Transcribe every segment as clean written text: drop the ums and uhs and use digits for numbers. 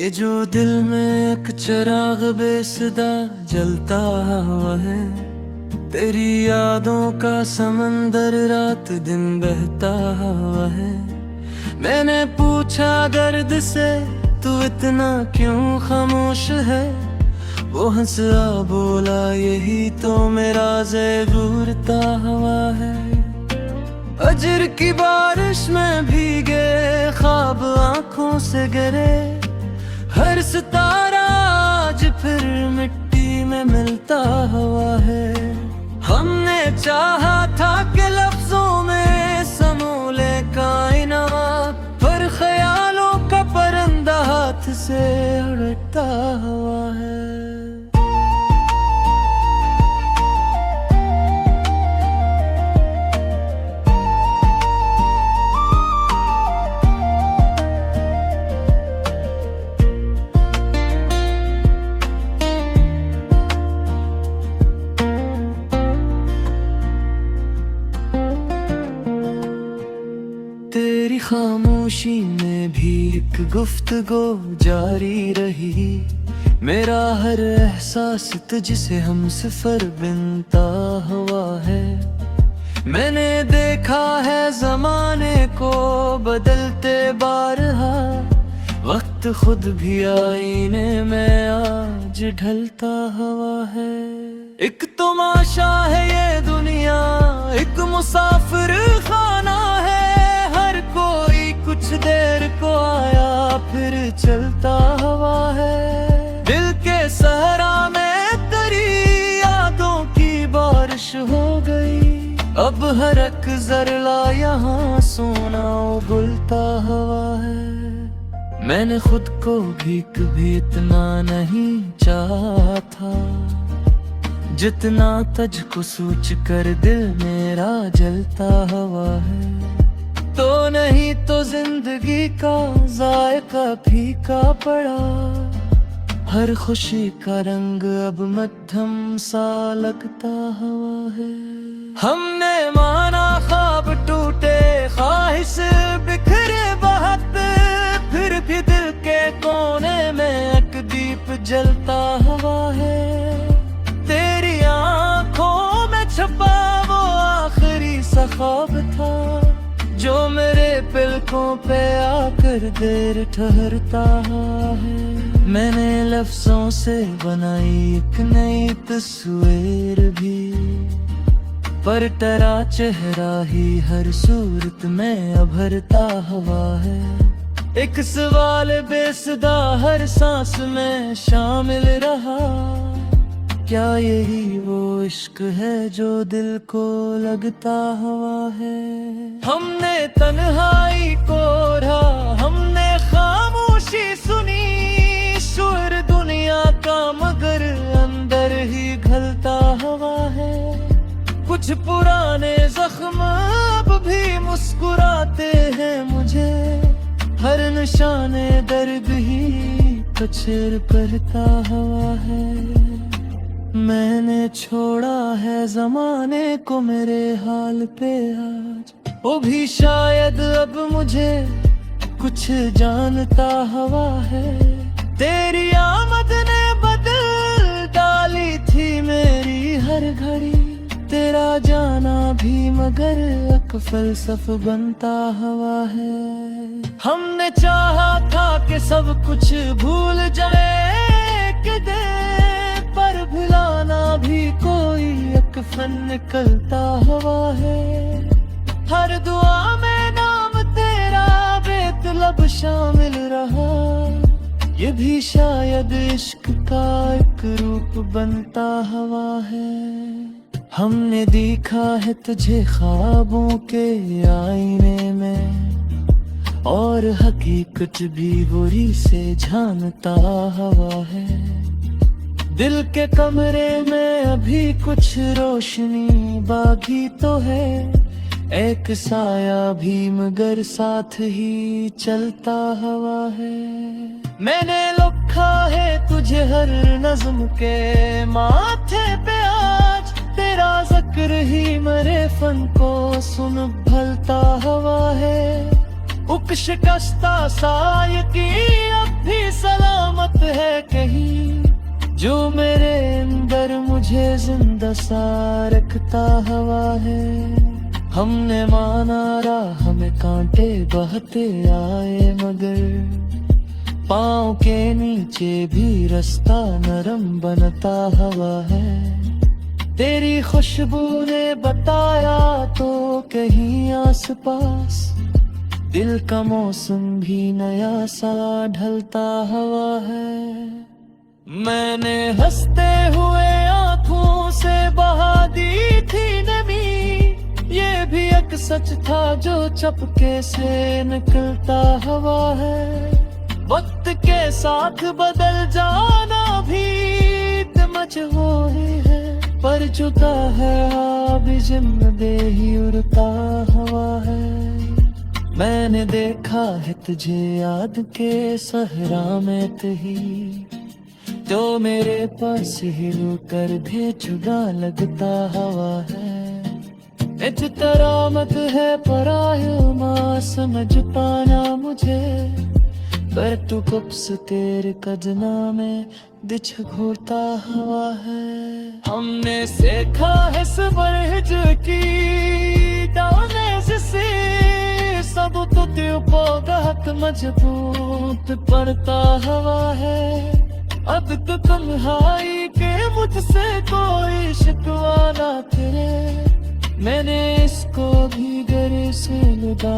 ये जो दिल में एक चिराग बेसुदा जलता हुआ है, तेरी यादों का समंदर रात दिन बहता हुआ है। मैंने पूछा दर्द से तू इतना क्यों खामोश है, वो हंसा बोला यही तो मेरा ज़रूरता हुआ है। अजर की बारिश में भीगे ख्वाब आंखों से गिरे, हर सितारा आज फिर मिट्टी में मिलता हुआ है। हमने चाहा था कि लफ्जों में समूले कायनात, पर ख्यालों का परिंदा हाथ से उड़ता हुआ है। तेरी खामोशी में भी एक गुफ्तगू जारी रही, मेरा हर एहसास तुझसे हम सफर बिनता हुआ है। मैंने देखा है जमाने को बदलते बारहा, वक्त खुद भी आईने में आज ढलता हुआ है। एक तमाशा है ये दुनिया, एक मुसाफिर खाना है, हर कोई कुछ देर को आया फिर चलता हुआ है। दिल के सहरा में तेरी यादों की बारिश हो गई, अब हर एक जरला यहाँ सोना उगलता हुआ है। मैंने खुद को भी कभी इतना नहीं चाहा था, जितना तुझको सोच कर दिल मेरा जलता हुआ है। तो नहीं तो जिंदगी का जायका फीका पड़ा, हर खुशी का रंग अब मध्यम सा लगता हुआ है। हमने माना ख्वाब टूटे, ख्वाहिश बिखरे बहुत, फिर भी दिल के कोने में एक दीप जलता हुआ है। तेरी आंखों में छुपा वो आखिरी सा ख्वाब था, जो मेरे पलकों पे आकर देर ठहरता है। मैंने लफ्जों से बनाई एक नई तस्वीर भी, पर तेरा चेहरा ही हर सूरत में अभरता हुआ है। एक सवाल बेसुदा हर सांस में शामिल रहा, क्या यही वो इश्क है जो दिल को लगता हुआ है। हमने तन्हाई को रहा, हमने खामोशी सुनी, शुर दुनिया का मगर अंदर ही घलता हुआ है। कुछ पुराने जख्म अब भी मुस्कुराते हैं मुझे, हर निशाने दर्द ही कचर करता हुआ है। मैंने छोड़ा है जमाने को मेरे हाल पे आज, वो भी शायद अब मुझे कुछ जानता हुआ है। तेरी आमद ने बदल डाली थी मेरी हर घड़ी, तेरा जाना भी मगर एक फलसफ बनता हुआ है। हमने चाहा था कि सब कुछ भूल जाए कि दे, पर भुलाना भी कोई एक फन निकलता हुआ है। हर दुआ में नाम तेरा बेतलब शामिल रहा, ये भी शायद इश्क का एक रूप बनता हुआ है। हमने देखा है तुझे ख्वाबों के आईने में, और हकीकत भी बुरी से झांकता हुआ है। दिल के कमरे में अभी कुछ रोशनी बाकी तो है, एक साया भी मगर साथ ही चलता हुआ है। मैंने लिखा है तुझे हर नज़्म के माथे पे आज, तेरा जिक्र ही मेरे फन को सुन भलता हुआ है। उक शिकस्ता साय की अब भी सलामत है कहीं, जो मेरे अंदर मुझे जिंदा सा रखता हवा है। हमने माना राह में कांटे बहते आए, मगर पाँव के नीचे भी रास्ता नरम बनता हवा है। तेरी खुशबू ने बताया तो कहीं आस पास दिल का मौसम भी नया सा ढलता हवा है। मैंने हंसते हुए आंखों से बहा दी थी नमी, ये भी एक सच था जो चपके से निकलता हवा है। वक्त के साथ बदल जाना भी मजबूरी है, पर जुदा है अभी जिम्मेदेही उड़ता हवा है। मैंने देखा है तुझे याद के सहरा में तही, तो मेरे पास ही रुकर भी जुदा लगता हवा है। इस तरह मत है पराया माँ समझ पाना मुझे, पर तू कब से तेरे कदना में दिछ घूरता हवा है। हमने सीखा है सबर हिजर की डालने से सब तो बहुत मजबूत पड़ता हवा है। अब तो तन्हाई के मुझसे कोई शिकवा ना तेरे, मैंने इसको भी गले से लगा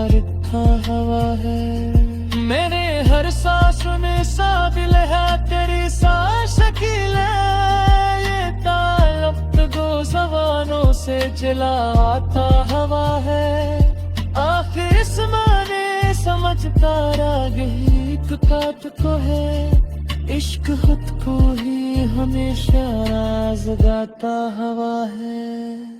रखा हवा है। मेरे हर सांस में सा दिल है तेरी सांस शकील है, ये ताल्लुक दो जबानों से जला आता हवा है। आखिर इस माने समझता राग काट को है, इश्क खुद को ही हमेशा राज गाता हवा है।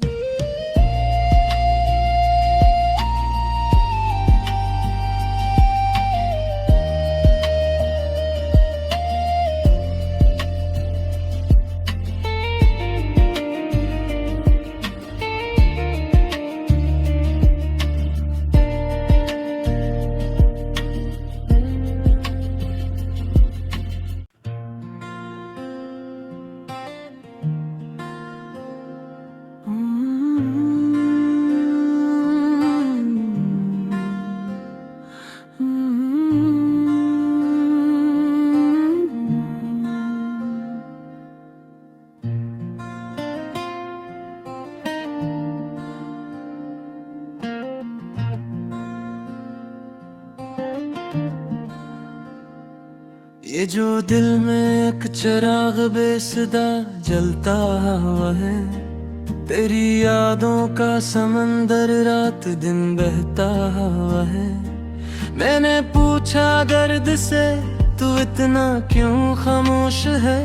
ये जो दिल में एक चिराग बेसदा जलता हुआ है, तेरी यादों का समंदर रात दिन बहता हुआ है। मैंने पूछा दर्द से तू इतना क्यों खामोश है,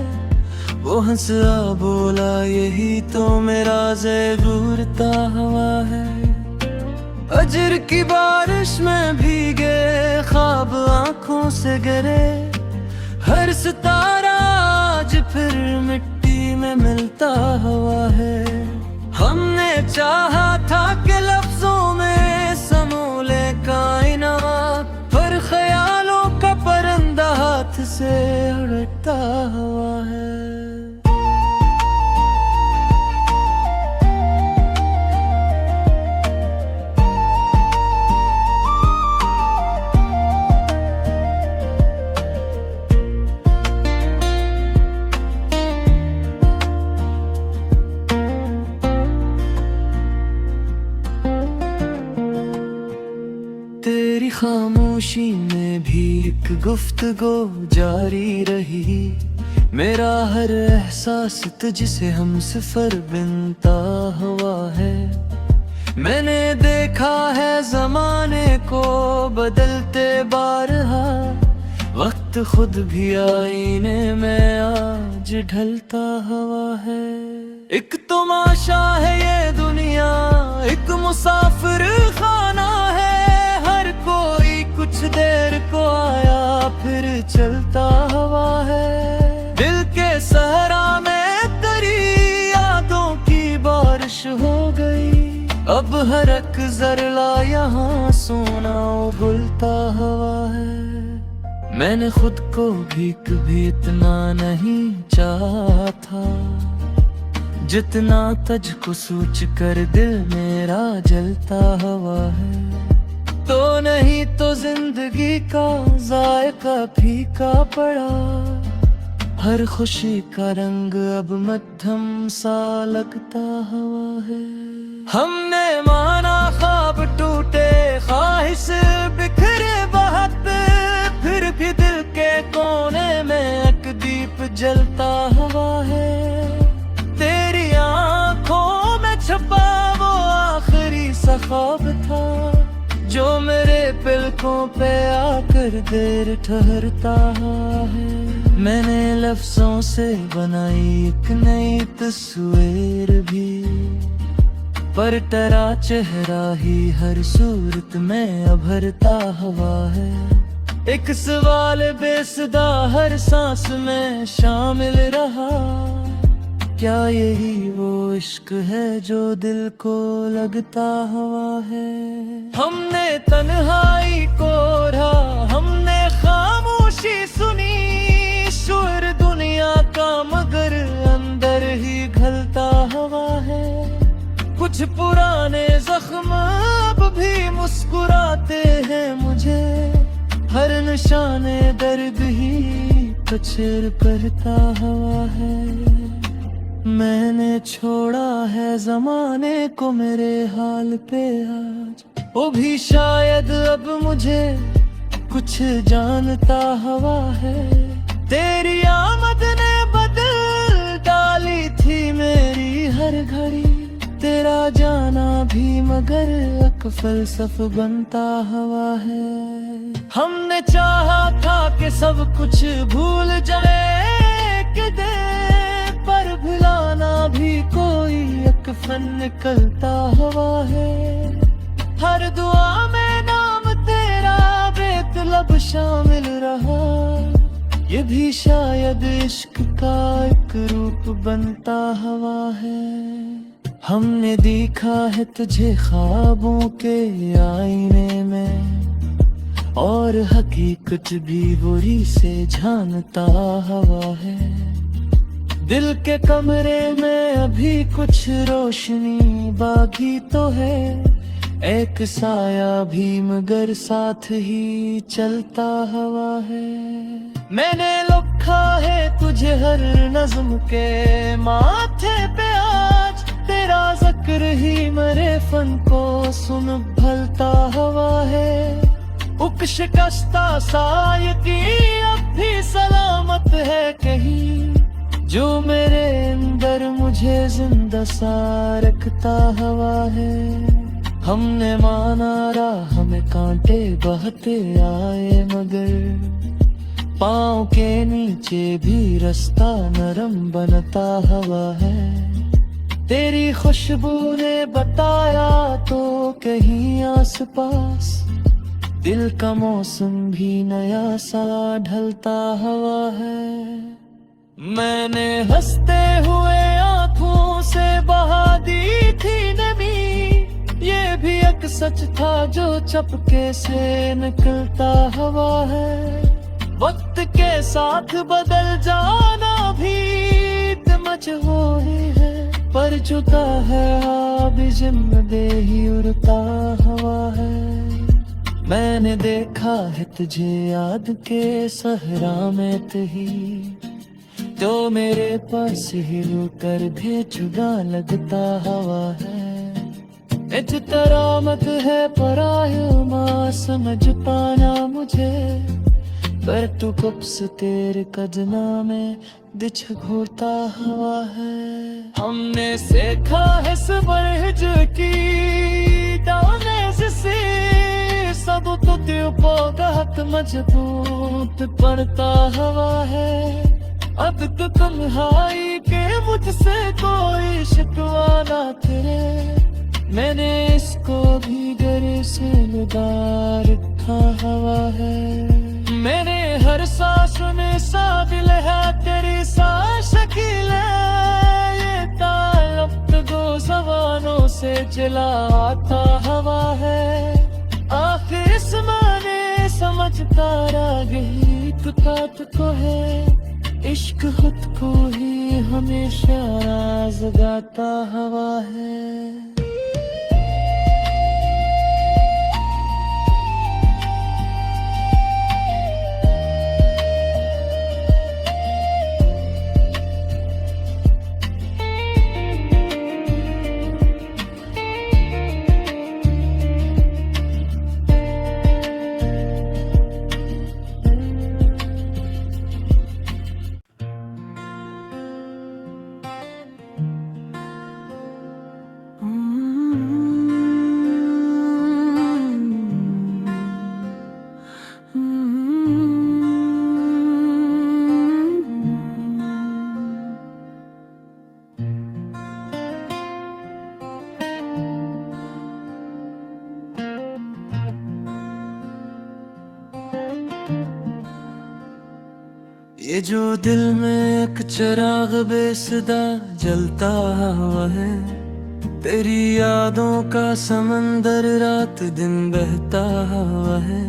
वो हंसा बोला यही तो मेरा ज़रूरता हुआ है। अजर की बारिश में भीगे ख्वाब आंखों से गिरे, हर सितारा आज फिर मिट्टी में मिलता हुआ है। हमने चाहा था कि लफ्जों में समूले कायनात, पर ख्यालों का परिंदा हाथ से उड़ता हुआ है। तेरी खामोशी में भी एक गुफ्तगू जारी रही, मेरा हर एहसास तुझसे हम सफर बिनता हुआ है। मैंने देखा है जमाने को बदलते बारहा, वक्त खुद भी आईने में आज ढलता हुआ है। एक तमाशा है ये दुनिया, एक मुसाफिर खाना है, हर कोई कुछ देर को आया फिर चलता हुआ है। दिल के सहरा में तेरी यादों की बारिश हो गई, अब हर एक जरला यहाँ सोना उगलता हुआ है। मैंने खुद को भी कभी इतना नहीं चाहा था, जितना तुझको सोच कर दिल मेरा जलता हुआ है। तो नहीं तो जिंदगी का जायका फीका पड़ा, हर खुशी का रंग अब मध्यम सा लगता हुआ है। हमने माना ख्वाब टूटे, ख्वाहिश बिखरे बहुत, फिर भी दिल के कोने में एक दीप जलता हुआ है। तेरी आंखों में छुपा वो आखिरी सा ख्वाब था, जो मेरे पलकों पे आकर देर ठहरता है। मैंने लफ्जों से बनाई एक नई तस्वीर भी, पर तेरा चेहरा ही हर सूरत में अभरता हुआ है। एक सवाल बेसुदा हर सांस में शामिल रहा, क्या यही वो इश्क है जो दिल को लगता हुआ है। हमने तन्हाई को रहा, हमने खामोशी सुनी, शुर दुनिया का मगर अंदर ही घलता हुआ है। कुछ पुराने जख्म अब भी मुस्कुराते हैं मुझे, हर निशाने दर्द ही कचर करता हुआ है। मैंने छोड़ा है जमाने को मेरे हाल पे आज, वो भी शायद अब मुझे कुछ जानता हुआ है। तेरी आमद ने बदल डाली थी मेरी हर घड़ी, तेरा जाना भी मगर एक फलसफ बनता हुआ है। हमने चाहा था कि सब कुछ भूल जाए कि दे, पर भुलाना भी कोई एक फन निकलता हुआ है। हर दुआ में नाम तेरा बेतलब शामिल रहा, ये भी शायद इश्क का एक रूप बनता हुआ है। हमने देखा है तुझे ख्वाबों के आईने में, और हकीकत भी बुरी से जानता हुआ है। दिल के कमरे में अभी कुछ रोशनी बाकी तो है, एक साया भी मगर साथ ही चलता हुआ है। मैंने लिखा है तुझे हर नज़्म के माथे पे आज, तेरा जिक्र ही मेरे फन को सुन भलता हुआ है। उक शिकस्ता सायकी अब भी सलामत है कहीं, जो मेरे अंदर मुझे जिंदा सा रखता हुआ है। हमने माना राह में कांटे बहते आए, मगर पाँव के नीचे भी रास्ता नरम बनता हुआ है। तेरी खुशबू ने बताया तो कहीं आस पास, दिल का मौसम भी नया सा ढलता हुआ है। मैंने हंसते हुए आंखों से बहा दी थी नमी, ये भी एक सच था जो चपके से निकलता हुआ है। वक्त के साथ बदल जाना भी मजबूरी है, पर जुदा है भी जिम्मेदारी उड़ता हुआ है। मैंने देखा है तुझे याद के सहरा में तही, तो मेरे पास ही रुकर भी जुदा लगता हुआ है। इतरामत है परायुमा समझ पाना मुझे, पर तू कब से तेरे कदना में दिछ घूरता हुआ है। हमने सीखा है सब्र की दाने से, सब तो दिल बहुत मजबूत पड़ता हुआ है। अब तो तन्हाई के मुझसे कोई शिकवा ना तेरे, मैंने इसको भी गले से लगा रखा हुआ है। मेरे हर सांस में सा दिल है तेरी सा शकील है, ये ताल्लुक दो ज़बानों से जला आता हवा है। आखिर इस माने समझ तारा गीत पात को है, इश्क खुद को ही हमेशा राज गाता हवा है। ये जो दिल में एक चिराग बेसदा जलता हुआ है, तेरी यादों का समंदर रात दिन बहता हुआ है।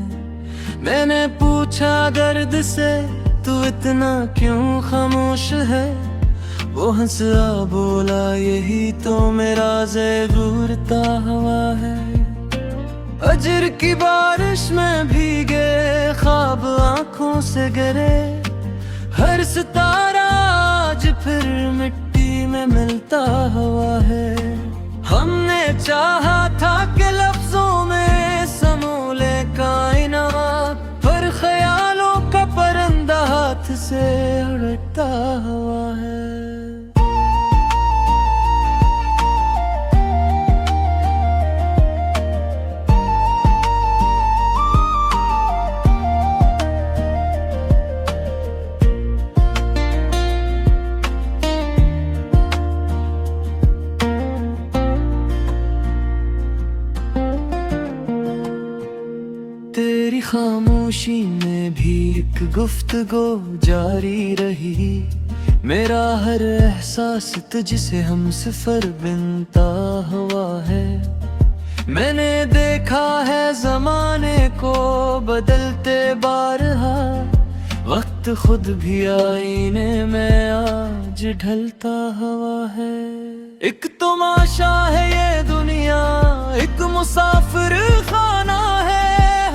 मैंने पूछा दर्द से तू इतना क्यों खामोश है, वो हंसा बोला यही तो मेरा ज़रूरता हुआ है। अजर की बारिश में भीगे ख्वाब आंखों से गिरे, हर सितारा आज फिर मिट्टी में मिलता हुआ है। हमने चाहा था कि लफ्जों में समूले कायनात, पर ख्यालों का परिंदा हाथ से उड़ता हुआ है। तेरी खामोशी में भी एक गुफ्तगू जारी रही, मेरा हर एहसास तुझसे हम सफर बिनता हुआ है। मैंने देखा है जमाने को बदलते बारहा, वक्त खुद भी आईने में आज ढलता हुआ है। एक तमाशा है ये दुनिया, एक मुसाफिर खाना है,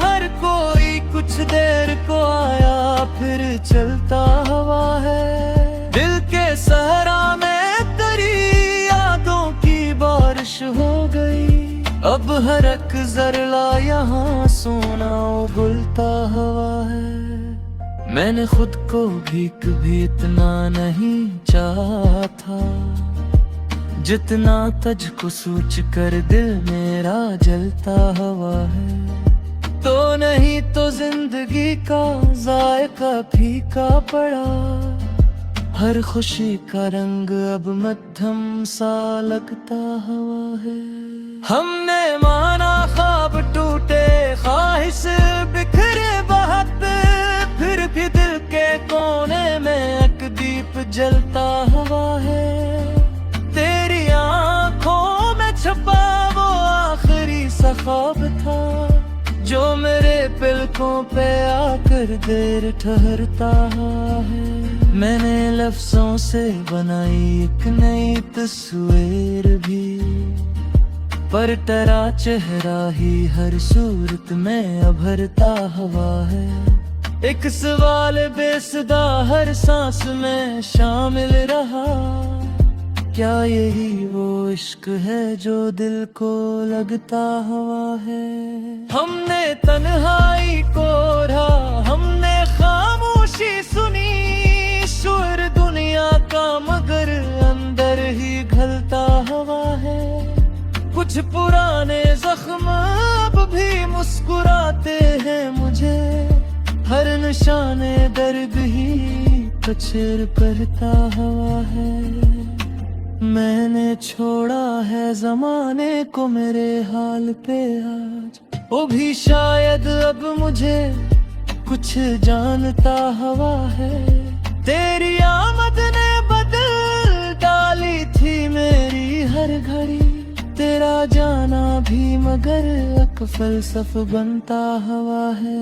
हर कोई कुछ देर को आया फिर चलता हुआ है। दिल के सहरा में तेरी यादों की बारिश हो गई, अब हर एक जरला यहाँ सोना उगलता हुआ है। मैंने खुद को भी कभी इतना नहीं चाहा था, जितना तुझको सोच कर दिल मेरा जलता हुआ है। तो नहीं तो जिंदगी का जायका फीका पड़ा, हर खुशी का रंग अब मध्यम सा लगता हुआ है। हमने माना ख्वाब टूटे, ख्वाहिश बिखरे बहुत, फिर भी दिल के कोने में एक दीप जलता हुआ है। तेरी आंखों में छुपा वो आखिरी सा ख्वाब था, जो मेरे पलकों पे आकर देर ठहरता है। मैंने लफ्जों से बनाई एक नई तस्वीर भी, पर तेरा चेहरा ही हर सूरत में अभरता हुआ है। एक सवाल बेसदा हर सांस में शामिल रहा, क्या यही वो इश्क है जो दिल को लगता हुआ है। हमने तन्हाई को रहा, हमने खामोशी सुनी, शुर दुनिया का मगर अंदर ही घलता हुआ है। कुछ पुराने जख्म अब भी मुस्कुराते हैं मुझे, हर निशाने दर्द ही कचर करता हुआ है। मैंने छोड़ा है जमाने को मेरे हाल पे आज, वो भी शायद अब मुझे कुछ जानता हुआ है। तेरी आमद ने बदल डाली थी मेरी हर घड़ी, तेरा जाना भी मगर एक फलसफ बनता हुआ है।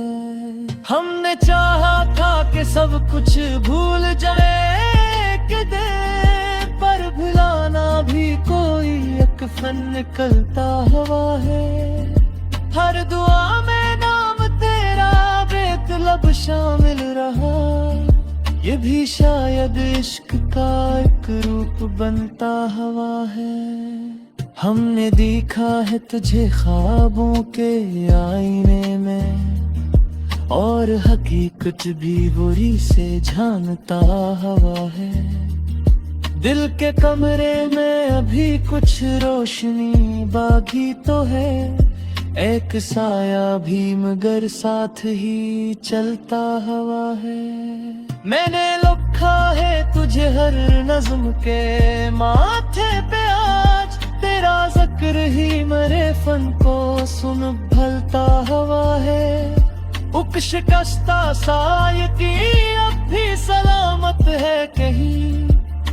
हमने चाहा था कि सब कुछ भूल जाए एक दिन, पर भुलाना भी कोई एक फन निकलता हुआ है। हर दुआ में नाम तेरा बेतलब शामिल रहा, ये भी शायद इश्क का एक रूप बनता हुआ है। हमने देखा है तुझे ख्वाबों के आईने में, और हकीकत भी बुरी से जानता हुआ है। दिल के कमरे में अभी कुछ रोशनी बाकी तो है, एक साया भी मगर साथ ही चलता हुआ है। मैंने लिखा है तुझे हर नज़्म के माथे पे आज, तेरा जिक्र ही मेरे फन को सुन भलता हुआ है। शिकस्ता सायकी अब भी सलामत है कहीं,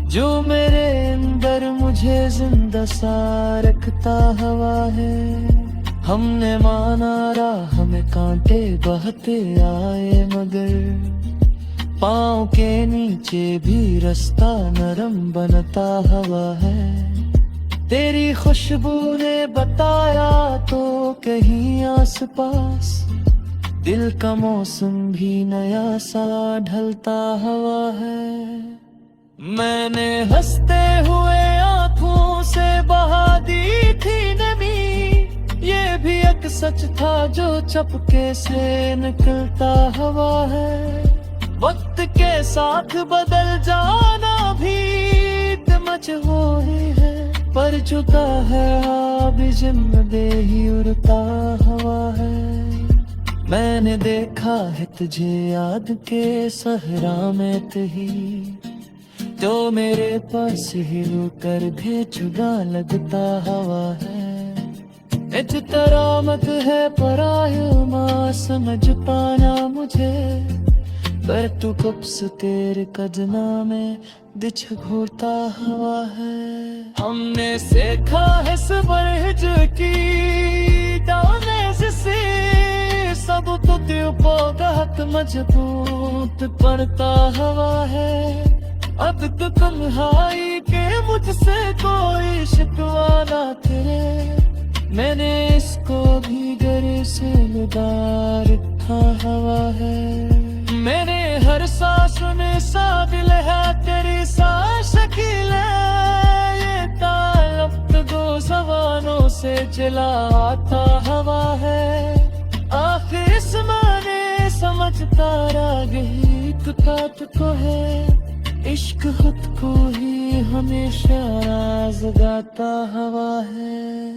जो मेरे अंदर मुझे जिंदा सा रखता हुआ है। हमने माना राह में कांटे बहते आए, मगर पाँव के नीचे भी रास्ता नरम बनता हुआ है। तेरी खुशबू ने बताया तो कहीं आस पास, दिल का मौसम भी नया सा ढलता हुआ है। मैंने हंसते हुए आंखों से बहा दी थी नमी, ये भी एक सच था जो चपके से निकलता हुआ है। वक्त के साथ बदल जाना भी तमच हो ही है, पर चुका है अब जिम्मेदारी उड़ता हुआ है। मैंने देखा है तुझे याद के सहरा में तही, तो मेरे पास ही रुकर भी जुदा लगता हुआ है। इतरामत है परायुमा समझ पाना मुझे, पर तू कब से तेरे कदना में दिछ घूरता हुआ है। हमने सीखा है सबर हिजर की दाने से, सब तो दिल बहुत मजबूत पड़ता हुआ है। अब तो तन्हाई के मुझसे कोई शिकवा ना तेरे, मैंने इसको भी गले से लगा रखा हुआ है। मेरे हर सांस में सा दिल है तेरी सांस शकील है, ये ताल्लुक तो दो ज़बानों से जला आता हवा है। आखिर इस माने समझता राग ही तुकात को है, इश्क खुद को ही हमेशा राज गाता हवा है।